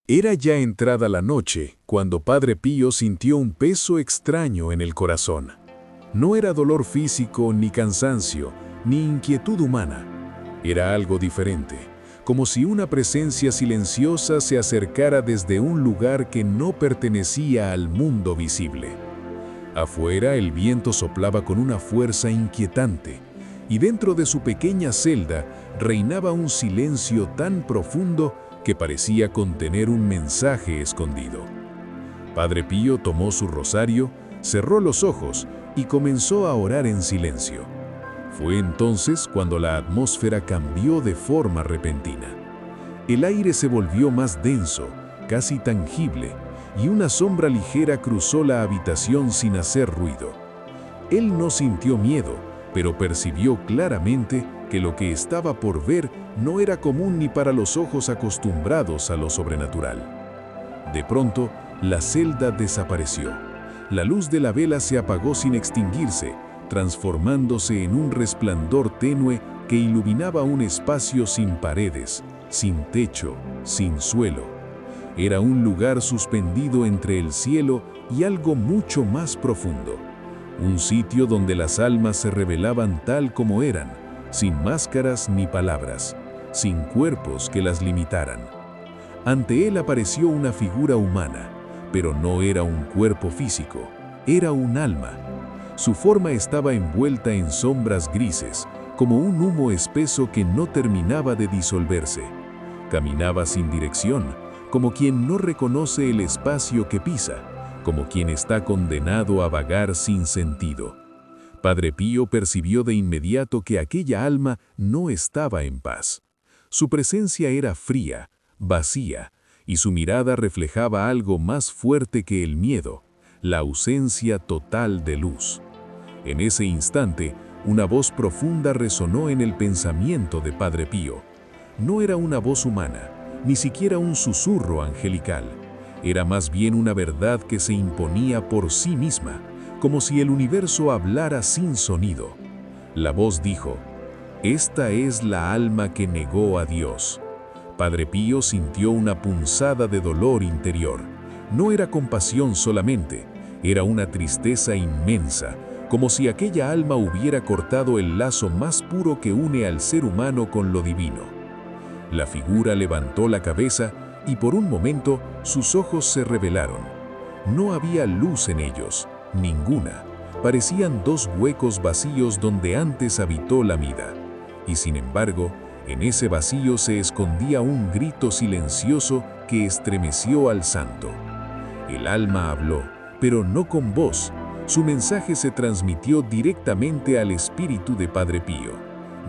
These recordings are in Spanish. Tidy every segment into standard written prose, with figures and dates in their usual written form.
Era ya entrada la noche cuando Padre Pío sintió un peso extraño en el corazón. No era dolor físico, ni cansancio, ni inquietud humana. Era algo diferente, como si una presencia silenciosa se acercara desde un lugar que no pertenecía al mundo visible. Afuera el viento soplaba con una fuerza inquietante, y dentro de su pequeña celda reinaba un silencio tan profundo que parecía contener un mensaje escondido. Padre Pío tomó su rosario, cerró los ojos y comenzó a orar en silencio. Fue entonces cuando la atmósfera cambió de forma repentina. El aire se volvió más denso, casi tangible, y una sombra ligera cruzó la habitación sin hacer ruido. Él no sintió miedo, pero percibió claramente que lo que estaba por ver no era común ni para los ojos acostumbrados a lo sobrenatural. De pronto, la celda desapareció. La luz de la vela se apagó sin extinguirse, transformándose en un resplandor tenue que iluminaba un espacio sin paredes, sin techo, sin suelo. Era un lugar suspendido entre el cielo y algo mucho más profundo. Un sitio donde las almas se revelaban tal como eran, sin máscaras ni palabras, sin cuerpos que las limitaran. Ante él apareció una figura humana, pero no era un cuerpo físico, era un alma. Su forma estaba envuelta en sombras grises, como un humo espeso que no terminaba de disolverse. Caminaba sin dirección, como quien no reconoce el espacio que pisa, como quien está condenado a vagar sin sentido. Padre Pío percibió de inmediato que aquella alma no estaba en paz. Su presencia era fría, vacía, y su mirada reflejaba algo más fuerte que el miedo, la ausencia total de luz. En ese instante, una voz profunda resonó en el pensamiento de Padre Pío. No era una voz humana, ni siquiera un susurro angelical. Era más bien una verdad que se imponía por sí misma, como si el universo hablara sin sonido. La voz dijo: «Esta es la alma que negó a Dios». Padre Pío sintió una punzada de dolor interior. No era compasión solamente, era una tristeza inmensa, como si aquella alma hubiera cortado el lazo más puro que une al ser humano con lo divino. La figura levantó la cabeza y por un momento sus ojos se revelaron. No había luz en ellos, ninguna. Parecían dos huecos vacíos donde antes habitó la vida. Y sin embargo, en ese vacío se escondía un grito silencioso que estremeció al santo. El alma habló, pero no con voz. Su mensaje se transmitió directamente al espíritu de Padre Pío.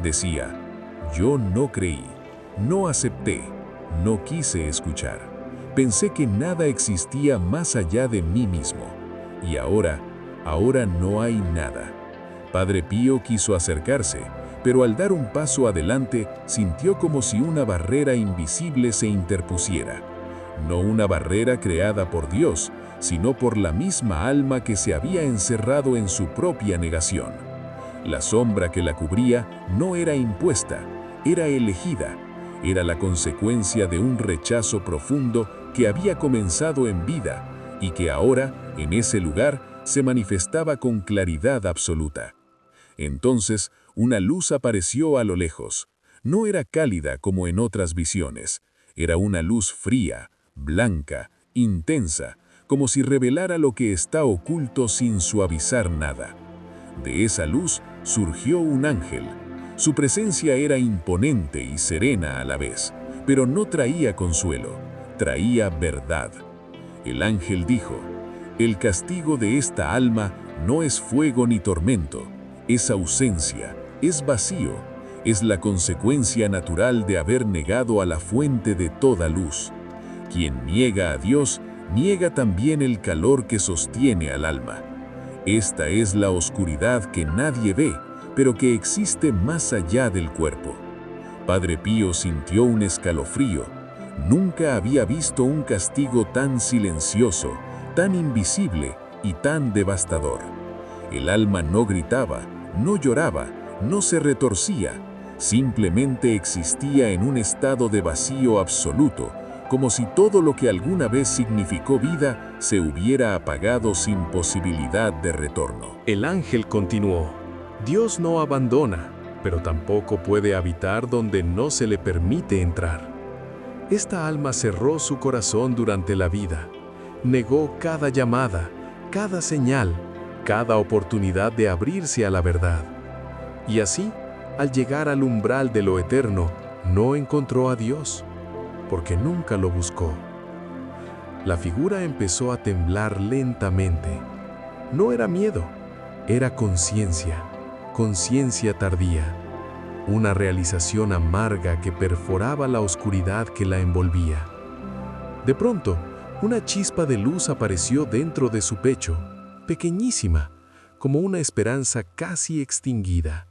Decía: «Yo no creí, no acepté, no quise escuchar. Pensé que nada existía más allá de mí mismo. Y ahora no hay nada». Padre Pío quiso acercarse, pero al dar un paso adelante sintió como si una barrera invisible se interpusiera. No una barrera creada por Dios, sino por la misma alma que se había encerrado en su propia negación. La sombra que la cubría no era impuesta, era elegida. Era la consecuencia de un rechazo profundo que había comenzado en vida y que ahora, en ese lugar, se manifestaba con claridad absoluta. Entonces, una luz apareció a lo lejos. No era cálida como en otras visiones. Era una luz fría, blanca, intensa, como si revelara lo que está oculto sin suavizar nada. De esa luz surgió un ángel. Su presencia era imponente y serena a la vez, pero no traía consuelo, traía verdad. El ángel dijo: «El castigo de esta alma no es fuego ni tormento, es ausencia, es vacío, es la consecuencia natural de haber negado a la fuente de toda luz. Quien niega a Dios, niega también el calor que sostiene al alma. Esta es la oscuridad que nadie ve, pero que existe más allá del cuerpo». Padre Pío sintió un escalofrío. Nunca había visto un castigo tan silencioso, tan invisible y tan devastador. El alma no gritaba, no lloraba, no se retorcía, simplemente existía en un estado de vacío absoluto, como si todo lo que alguna vez significó vida se hubiera apagado sin posibilidad de retorno. El ángel continuó: Dios no abandona, pero tampoco puede habitar donde no se le permite entrar. Esta alma cerró su corazón durante la vida, negó cada llamada, cada señal, cada oportunidad de abrirse a la verdad. Y así, al llegar al umbral de lo eterno, no encontró a Dios, porque nunca lo buscó. La figura empezó a temblar lentamente. No era miedo, era conciencia, conciencia tardía, una realización amarga que perforaba la oscuridad que la envolvía. De pronto, una chispa de luz apareció dentro de su pecho, pequeñísima, como una esperanza casi extinguida.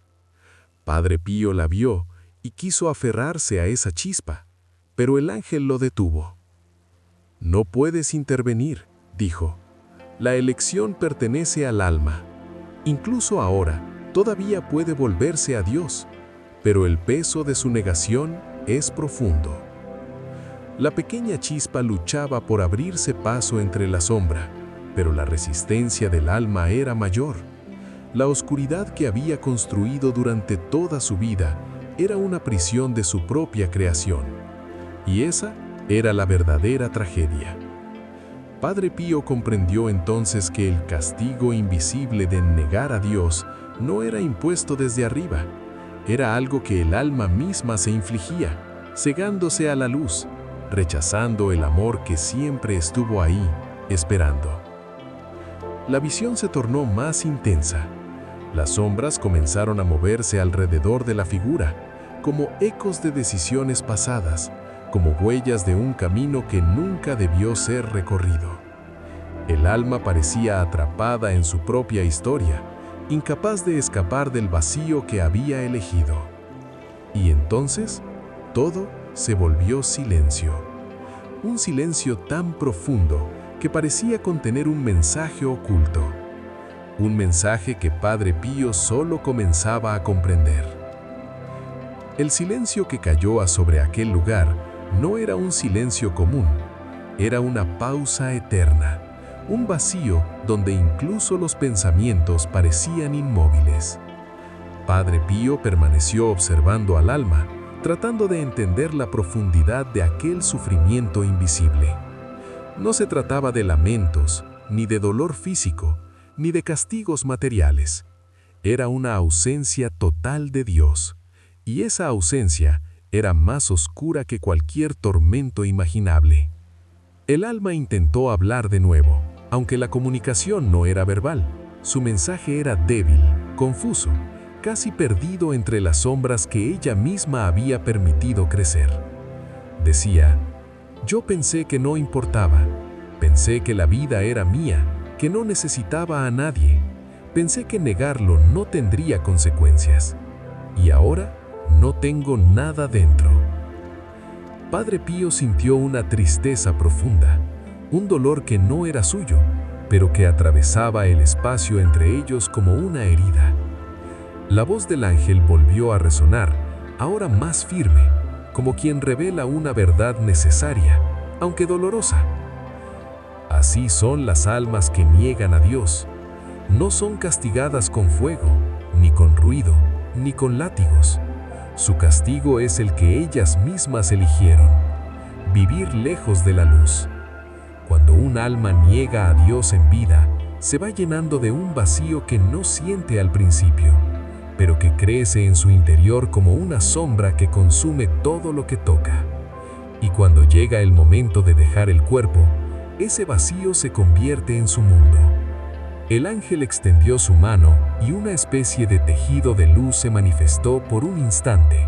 Padre Pío la vio y quiso aferrarse a esa chispa, pero el ángel lo detuvo. «No puedes intervenir», dijo. «La elección pertenece al alma. Incluso ahora, todavía puede volverse a Dios, pero el peso de su negación es profundo». La pequeña chispa luchaba por abrirse paso entre la sombra, pero la resistencia del alma era mayor. La oscuridad que había construido durante toda su vida era una prisión de su propia creación. Y esa era la verdadera tragedia. Padre Pío comprendió entonces que el castigo invisible de negar a Dios no era impuesto desde arriba, era algo que el alma misma se infligía, cegándose a la luz, rechazando el amor que siempre estuvo ahí, esperando. La visión se tornó más intensa. Las sombras comenzaron a moverse alrededor de la figura, como ecos de decisiones pasadas, como huellas de un camino que nunca debió ser recorrido. El alma parecía atrapada en su propia historia, incapaz de escapar del vacío que había elegido. Y entonces, todo se volvió silencio. Un silencio tan profundo que parecía contener un mensaje oculto. Un mensaje que Padre Pío solo comenzaba a comprender. El silencio que cayó sobre aquel lugar no era un silencio común, era una pausa eterna, un vacío donde incluso los pensamientos parecían inmóviles. Padre Pío permaneció observando al alma, tratando de entender la profundidad de aquel sufrimiento invisible. No se trataba de lamentos, ni de dolor físico, ni de castigos materiales. Era una ausencia total de Dios, y esa ausencia era más oscura que cualquier tormento imaginable. El alma intentó hablar de nuevo, aunque la comunicación no era verbal. Su mensaje era débil, confuso, casi perdido entre las sombras que ella misma había permitido crecer. Decía: «Yo pensé que no importaba, pensé que la vida era mía, que no necesitaba a nadie, pensé que negarlo no tendría consecuencias. Y ahora no tengo nada dentro». Padre Pío sintió una tristeza profunda, un dolor que no era suyo, pero que atravesaba el espacio entre ellos como una herida. La voz del ángel volvió a resonar, ahora más firme, como quien revela una verdad necesaria, aunque dolorosa. Así son las almas que niegan a Dios. No son castigadas con fuego, ni con ruido, ni con látigos. Su castigo es el que ellas mismas eligieron: vivir lejos de la luz. Cuando un alma niega a Dios en vida, se va llenando de un vacío que no siente al principio, pero que crece en su interior como una sombra que consume todo lo que toca. Y cuando llega el momento de dejar el cuerpo, ese vacío se convierte en su mundo. El ángel extendió su mano y una especie de tejido de luz se manifestó por un instante.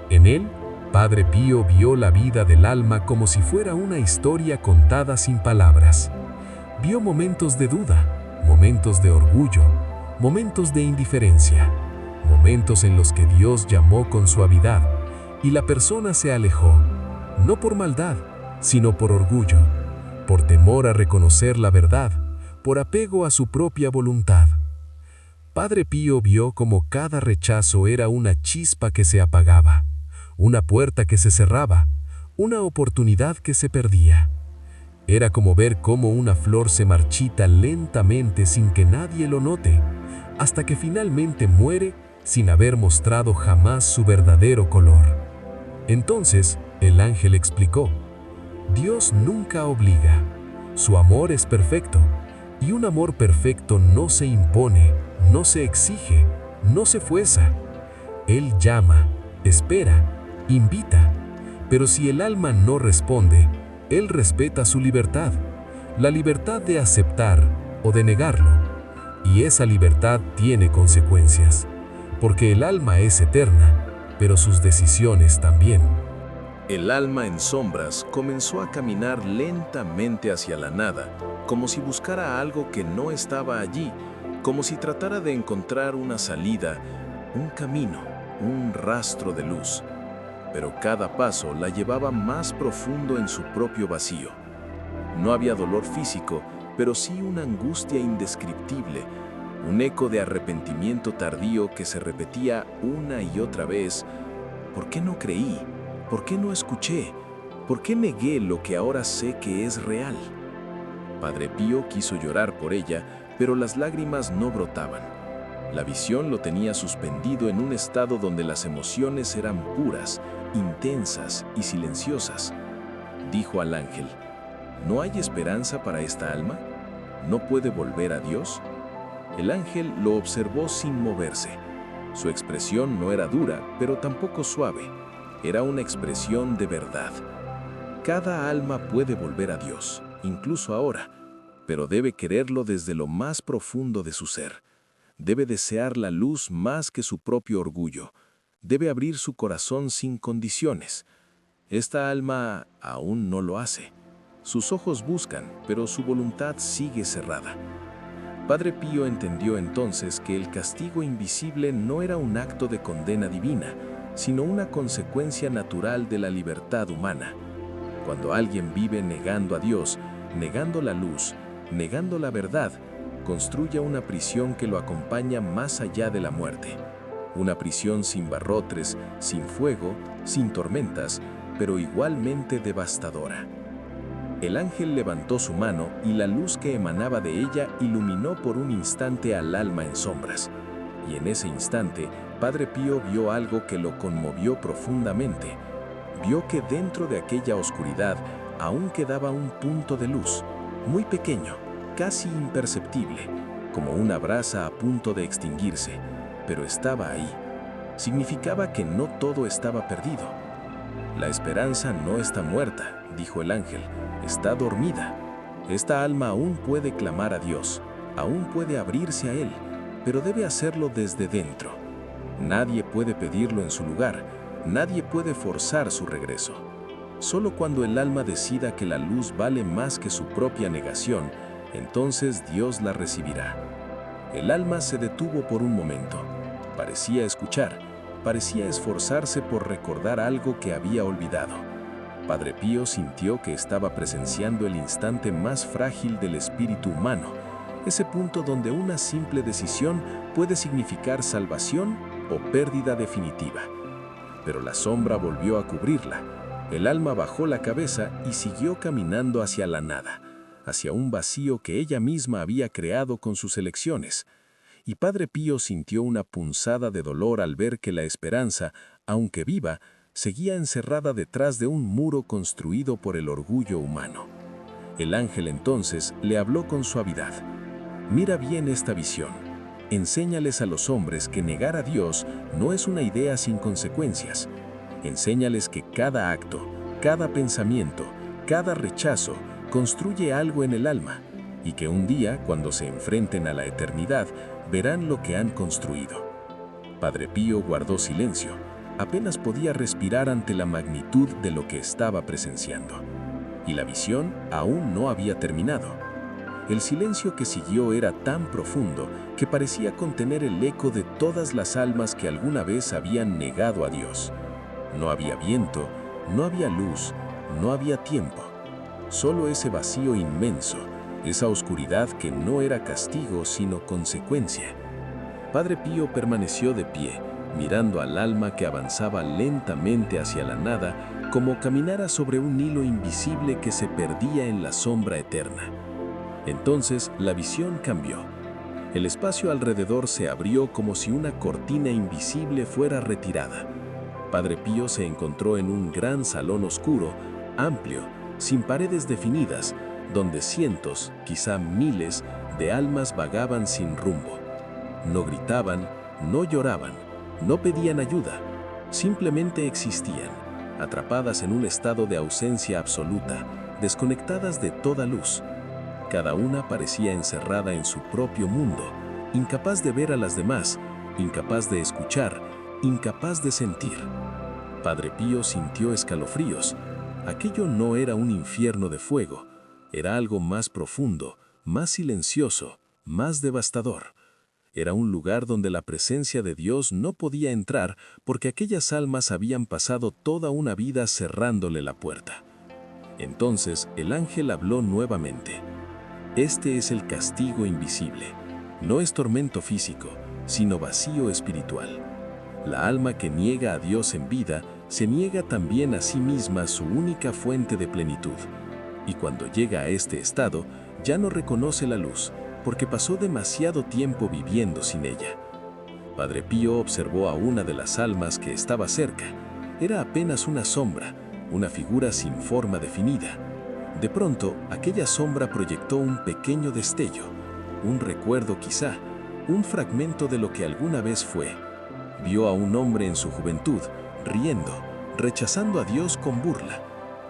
En él, Padre Pío vio la vida del alma como si fuera una historia contada sin palabras. Vio momentos de duda, momentos de orgullo, momentos de indiferencia, momentos en los que Dios llamó con suavidad y la persona se alejó, no por maldad, sino por orgullo, por temor a reconocer la verdad, por apego a su propia voluntad. Padre Pío vio como cada rechazo era una chispa que se apagaba, una puerta que se cerraba, una oportunidad que se perdía. Era como ver cómo una flor se marchita lentamente sin que nadie lo note, hasta que finalmente muere sin haber mostrado jamás su verdadero color. Entonces, el ángel explicó: Dios nunca obliga. Su amor es perfecto, y un amor perfecto no se impone, no se exige, no se fuerza. Él llama, espera, invita, pero si el alma no responde, Él respeta su libertad, la libertad de aceptar o de negarlo. Y esa libertad tiene consecuencias, porque el alma es eterna, pero sus decisiones también. El alma en sombras comenzó a caminar lentamente hacia la nada, como si buscara algo que no estaba allí, como si tratara de encontrar una salida, un camino, un rastro de luz. Pero cada paso la llevaba más profundo en su propio vacío. No había dolor físico, pero sí una angustia indescriptible, un eco de arrepentimiento tardío que se repetía una y otra vez. ¿Por qué no creí? ¿Por qué no escuché? ¿Por qué negué lo que ahora sé que es real? Padre Pío quiso llorar por ella, pero las lágrimas no brotaban. La visión lo tenía suspendido en un estado donde las emociones eran puras, intensas y silenciosas. Dijo al ángel: ¿No hay esperanza para esta alma? ¿No puede volver a Dios? El ángel lo observó sin moverse. Su expresión no era dura, pero tampoco suave. Era una expresión de verdad. Cada alma puede volver a Dios, incluso ahora, pero debe quererlo desde lo más profundo de su ser. Debe desear la luz más que su propio orgullo. Debe abrir su corazón sin condiciones. Esta alma aún no lo hace. Sus ojos buscan, pero su voluntad sigue cerrada. Padre Pío entendió entonces que el castigo invisible no era un acto de condena divina, sino una consecuencia natural de la libertad humana. Cuando alguien vive negando a Dios, negando la luz, negando la verdad, construye una prisión que lo acompaña más allá de la muerte. Una prisión sin barrotes, sin fuego, sin tormentas, pero igualmente devastadora. El ángel levantó su mano y la luz que emanaba de ella iluminó por un instante al alma en sombras. Y en ese instante, Padre Pío vio algo que lo conmovió profundamente. Vio que dentro de aquella oscuridad aún quedaba un punto de luz, muy pequeño, casi imperceptible, como una brasa a punto de extinguirse, pero estaba ahí. Significaba que no todo estaba perdido. La esperanza no está muerta, dijo el ángel, está dormida. Esta alma aún puede clamar a Dios, aún puede abrirse a Él, pero debe hacerlo desde dentro. Nadie puede pedirlo en su lugar, nadie puede forzar su regreso. Solo cuando el alma decida que la luz vale más que su propia negación, entonces Dios la recibirá. El alma se detuvo por un momento. Parecía escuchar, parecía esforzarse por recordar algo que había olvidado. Padre Pío sintió que estaba presenciando el instante más frágil del espíritu humano, ese punto donde una simple decisión puede significar salvación o pérdida definitiva. Pero la sombra volvió a cubrirla. El alma bajó la cabeza y siguió caminando hacia la nada, hacia un vacío que ella misma había creado con sus elecciones. Y Padre Pío sintió una punzada de dolor al ver que la esperanza, aunque viva, seguía encerrada detrás de un muro construido por el orgullo humano. El ángel entonces le habló con suavidad. Mira bien esta visión. Enséñales a los hombres que negar a Dios no es una idea sin consecuencias. Enséñales que cada acto, cada pensamiento, cada rechazo construye algo en el alma y que un día, cuando se enfrenten a la eternidad, verán lo que han construido. Padre Pío guardó silencio. Apenas podía respirar ante la magnitud de lo que estaba presenciando. Y la visión aún no había terminado. El silencio que siguió era tan profundo que parecía contener el eco de todas las almas que alguna vez habían negado a Dios. No había viento, no había luz, no había tiempo. Solo ese vacío inmenso, esa oscuridad que no era castigo sino consecuencia. Padre Pío permaneció de pie, mirando al alma que avanzaba lentamente hacia la nada, como caminara sobre un hilo invisible que se perdía en la sombra eterna. Entonces la visión cambió. El espacio alrededor se abrió como si una cortina invisible fuera retirada. Padre Pío se encontró en un gran salón oscuro, amplio, sin paredes definidas, donde cientos, quizá miles, de almas vagaban sin rumbo. No gritaban, no lloraban, no pedían ayuda, simplemente existían, atrapadas en un estado de ausencia absoluta, desconectadas de toda luz. Cada una parecía encerrada en su propio mundo, incapaz de ver a las demás, incapaz de escuchar, incapaz de sentir. Padre Pío sintió escalofríos. Aquello no era un infierno de fuego, era algo más profundo, más silencioso, más devastador. Era un lugar donde la presencia de Dios no podía entrar porque aquellas almas habían pasado toda una vida cerrándole la puerta. Entonces el ángel habló nuevamente. Este es el castigo invisible. No es tormento físico, sino vacío espiritual. La alma que niega a Dios en vida se niega también a sí misma su única fuente de plenitud. Y cuando llega a este estado, ya no reconoce la luz, porque pasó demasiado tiempo viviendo sin ella. Padre Pío observó a una de las almas que estaba cerca. Era apenas una sombra, una figura sin forma definida. De pronto, aquella sombra proyectó un pequeño destello, un recuerdo quizá, un fragmento de lo que alguna vez fue. Vio a un hombre en su juventud, riendo, rechazando a Dios con burla.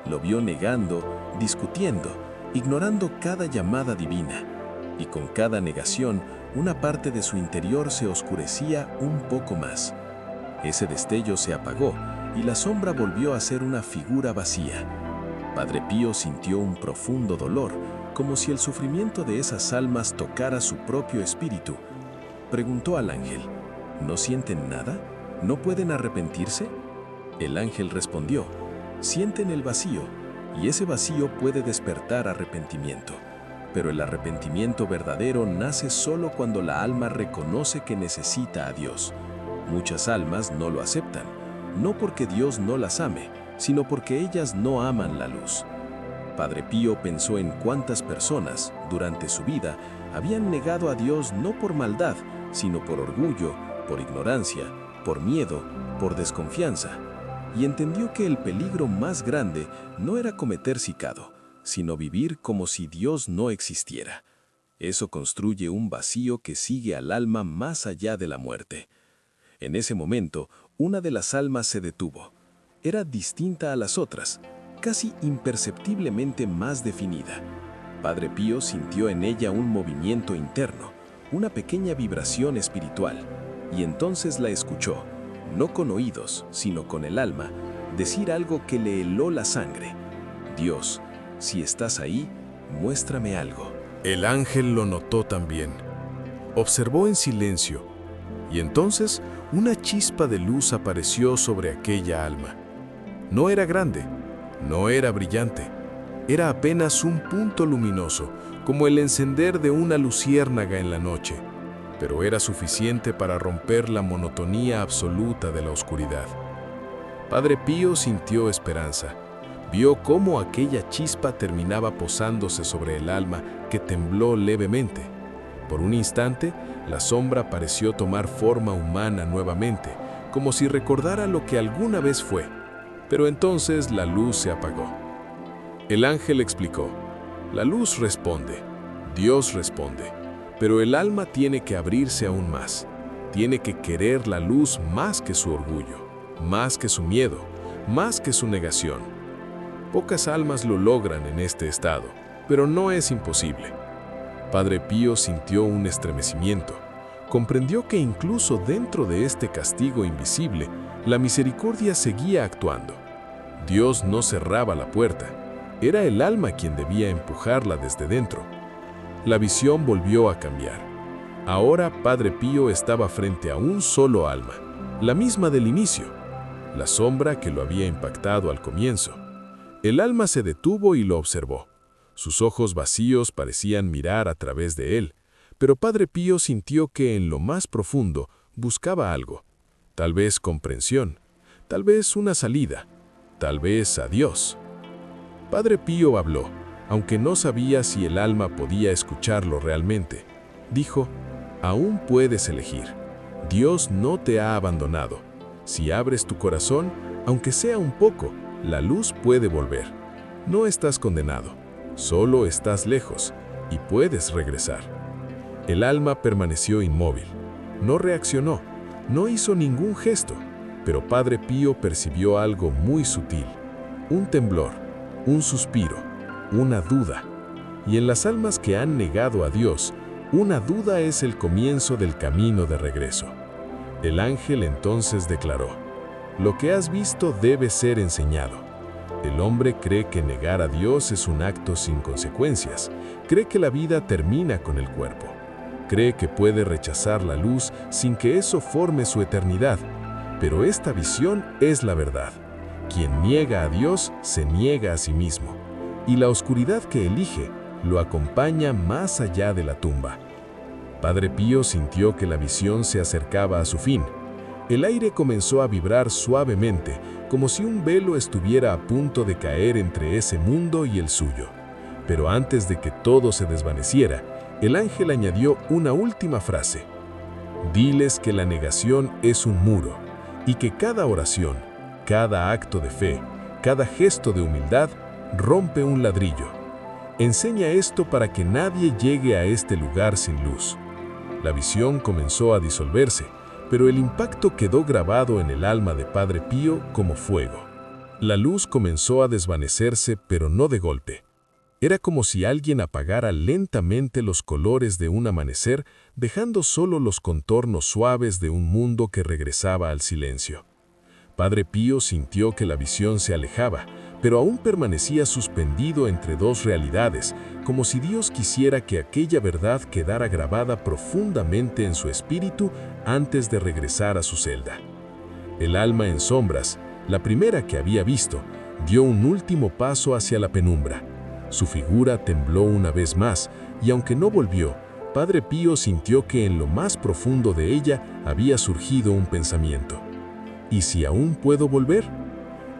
Lo vio negando, discutiendo, ignorando cada llamada divina. Y con cada negación, una parte de su interior se oscurecía un poco más. Ese destello se apagó y la sombra volvió a ser una figura vacía. Padre Pío sintió un profundo dolor, como si el sufrimiento de esas almas tocara su propio espíritu. Preguntó al ángel, ¿no sienten nada? ¿No pueden arrepentirse? El ángel respondió, sienten el vacío, y ese vacío puede despertar arrepentimiento. Pero el arrepentimiento verdadero nace solo cuando la alma reconoce que necesita a Dios. Muchas almas no lo aceptan, no porque Dios no las ame, sino porque ellas no aman la luz. Padre Pío pensó en cuántas personas, durante su vida, habían negado a Dios no por maldad, sino por orgullo, por ignorancia, por miedo, por desconfianza, y entendió que el peligro más grande no era cometer pecado, sino vivir como si Dios no existiera. Eso construye un vacío que sigue al alma más allá de la muerte. En ese momento, una de las almas se detuvo. Era distinta a las otras, casi imperceptiblemente más definida. Padre Pío sintió en ella un movimiento interno, una pequeña vibración espiritual, y entonces la escuchó, no con oídos, sino con el alma, decir algo que le heló la sangre. Dios, si estás ahí, muéstrame algo. El ángel lo notó también. Observó en silencio, y entonces una chispa de luz apareció sobre aquella alma. No era grande, no era brillante, era apenas un punto luminoso, como el encender de una luciérnaga en la noche, pero era suficiente para romper la monotonía absoluta de la oscuridad. Padre Pío sintió esperanza. Vio cómo aquella chispa terminaba posándose sobre el alma, que tembló levemente. Por un instante, la sombra pareció tomar forma humana nuevamente, como si recordara lo que alguna vez fue. Pero entonces la luz se apagó. El ángel explicó, la luz responde, Dios responde, pero el alma tiene que abrirse aún más. Tiene que querer la luz más que su orgullo, más que su miedo, más que su negación. Pocas almas lo logran en este estado, pero no es imposible. Padre Pío sintió un estremecimiento. Comprendió que incluso dentro de este castigo invisible, la misericordia seguía actuando. Dios no cerraba la puerta. Era el alma quien debía empujarla desde dentro. La visión volvió a cambiar. Ahora Padre Pío estaba frente a un solo alma, la misma del inicio, la sombra que lo había impactado al comienzo. El alma se detuvo y lo observó. Sus ojos vacíos parecían mirar a través de él, pero Padre Pío sintió que en lo más profundo buscaba algo, tal vez comprensión, tal vez una salida. tal vez a Dios. Padre Pío habló, aunque no sabía si el alma podía escucharlo realmente. Dijo, aún puedes elegir. Dios no te ha abandonado. Si abres tu corazón, aunque sea un poco, la luz puede volver. No estás condenado, solo estás lejos y puedes regresar. El alma permaneció inmóvil. No reaccionó, no hizo ningún gesto, pero Padre Pío percibió algo muy sutil. Un temblor, un suspiro, una duda. Y en las almas que han negado a Dios, una duda es el comienzo del camino de regreso. El ángel entonces declaró, lo que has visto debe ser enseñado. El hombre cree que negar a Dios es un acto sin consecuencias, cree que la vida termina con el cuerpo, cree que puede rechazar la luz sin que eso forme su eternidad, pero esta visión es la verdad. Quien niega a Dios se niega a sí mismo, y la oscuridad que elige lo acompaña más allá de la tumba. Padre Pío sintió que la visión se acercaba a su fin. El aire comenzó a vibrar suavemente, como si un velo estuviera a punto de caer entre ese mundo y el suyo. Pero antes de que todo se desvaneciera, el ángel añadió una última frase. Diles que la negación es un muro, y que cada oración, cada acto de fe, cada gesto de humildad, rompe un ladrillo. Enseña esto para que nadie llegue a este lugar sin luz. La visión comenzó a disolverse, pero el impacto quedó grabado en el alma de Padre Pío como fuego. La luz comenzó a desvanecerse, pero no de golpe. Era como si alguien apagara lentamente los colores de un amanecer, dejando solo los contornos suaves de un mundo que regresaba al silencio. Padre Pío sintió que la visión se alejaba, pero aún permanecía suspendido entre dos realidades, como si Dios quisiera que aquella verdad quedara grabada profundamente en su espíritu antes de regresar a su celda. El alma en sombras, la primera que había visto, dio un último paso hacia la penumbra. Su figura tembló una vez más, y aunque no volvió, Padre Pío sintió que en lo más profundo de ella había surgido un pensamiento. ¿Y si aún puedo volver?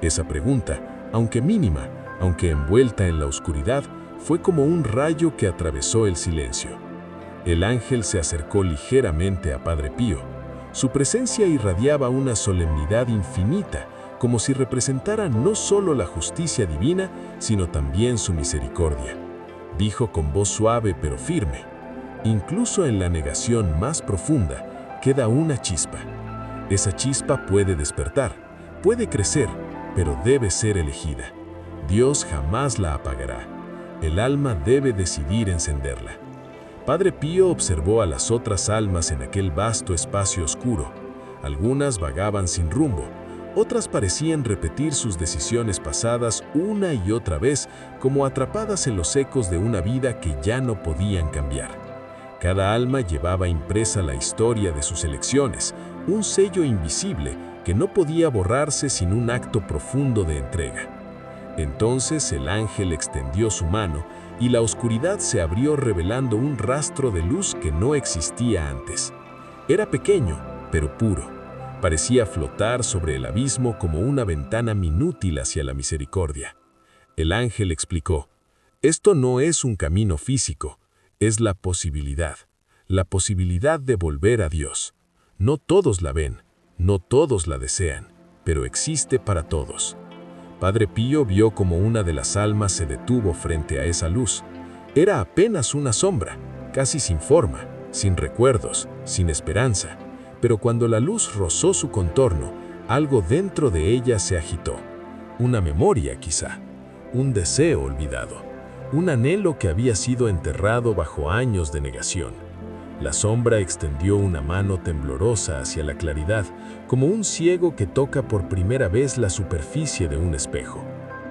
Esa pregunta, aunque mínima, aunque envuelta en la oscuridad, fue como un rayo que atravesó el silencio. El ángel se acercó ligeramente a Padre Pío. Su presencia irradiaba una solemnidad infinita, como si representara no solo la justicia divina, sino también su misericordia. Dijo con voz suave pero firme, incluso en la negación más profunda, queda una chispa. Esa chispa puede despertar, puede crecer, pero debe ser elegida. Dios jamás la apagará. El alma debe decidir encenderla. Padre Pío observó a las otras almas en aquel vasto espacio oscuro. Algunas vagaban sin rumbo, otras parecían repetir sus decisiones pasadas una y otra vez, como atrapadas en los ecos de una vida que ya no podían cambiar. Cada alma llevaba impresa la historia de sus elecciones, un sello invisible que no podía borrarse sin un acto profundo de entrega. Entonces el ángel extendió su mano y la oscuridad se abrió revelando un rastro de luz que no existía antes. Era pequeño, pero puro. Parecía flotar sobre el abismo como una ventana minútil hacia la misericordia. El ángel explicó, esto no es un camino físico, es la posibilidad de volver a Dios. No todos la ven, no todos la desean, pero existe para todos. Padre Pío vio como una de las almas se detuvo frente a esa luz. Era apenas una sombra, casi sin forma, sin recuerdos, sin esperanza. Pero cuando la luz rozó su contorno, algo dentro de ella se agitó. Una memoria quizá, un deseo olvidado, un anhelo que había sido enterrado bajo años de negación. La sombra extendió una mano temblorosa hacia la claridad, como un ciego que toca por primera vez la superficie de un espejo.